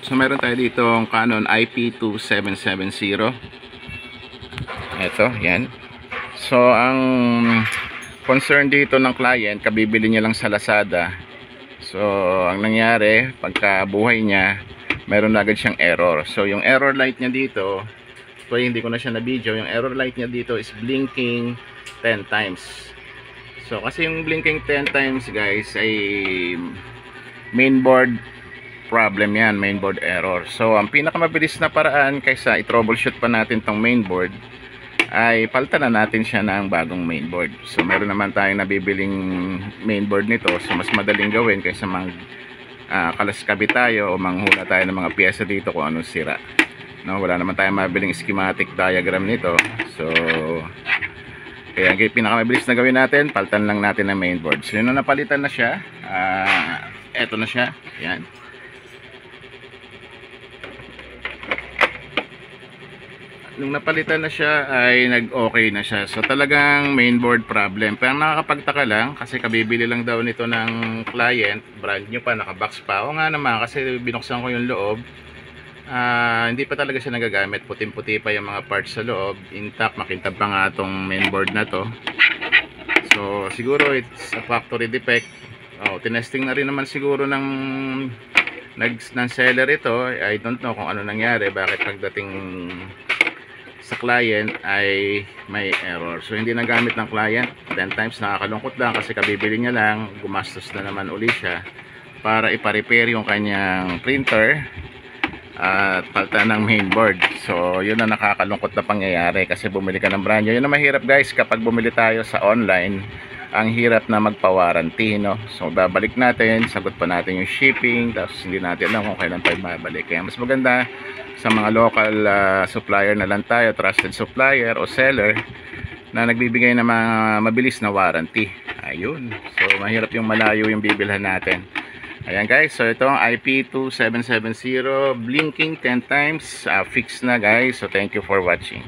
So meron tayo dito ang Canon IP2770. Ito, yan. So ang concern dito ng client, kabibili niya lang sa Lazada. So ang nangyari, pagka buhay niya, meron na agad siyang error. So yung error light niya dito, so hindi ko na siya na video, yung error light niya dito is blinking 10 times. So kasi yung blinking 10 times guys ay mainboard problem yan, mainboard error. So ang pinakamabilis na paraan kaysa i-troubleshoot pa natin tong mainboard ay palitan na natin siya ng bagong mainboard. So meron naman tayong nabibiling mainboard nito, so mas madaling gawin kaysa kalaskabi tayo o manghula tayo ng mga piyesa dito kung anong sira. No, wala naman tayong mabiling schematic diagram nito. So kaya ang pinakamabilis na gawin natin, palitan lang natin ng mainboard. So yun na, napalitan na siya. Eto na siya. Yan. Nung napalitan na siya ay nag-okay na siya. So talagang mainboard problem. Pero nakakapagtaka lang kasi kabibili lang daw nito ng client, brand new pa, naka-box pa. O nga naman kasi binuksan ko yung loob. Hindi pa talaga siya nagagamit. Puting-puti pa yung mga parts sa loob. Intact, makintab pa nga itong mainboard na to. So siguro it's a factory defect. Tinesting na rin naman siguro ng seller ito. I don't know kung ano nangyari, bakit pagdating sa client ay may error. So hindi nagamit ng client 10 times. Nakakalungkot lang kasi kabibili niya lang, gumastos na naman uli siya para ipa-repair yung kanyang printer at palitan ng mainboard. So yun na nakakalungkot na pangyayari kasi bumili ka ng brand new. Yun na mahirap guys kapag bumili tayo sa online, ang hirap na magpa-warranty, no? So babalik natin, sagot pa natin yung shipping, tapos hindi natin alam kung kailan tayo mabalik. Kaya mas maganda sa mga local supplier na lang tayo, trusted supplier o seller na nagbibigay ng mga mabilis na warranty. Ayun. So mahirap yung malayo yung bibilhan natin. Ayan guys, so ito ang IP2770 blinking 10 times, fix na guys. So thank you for watching.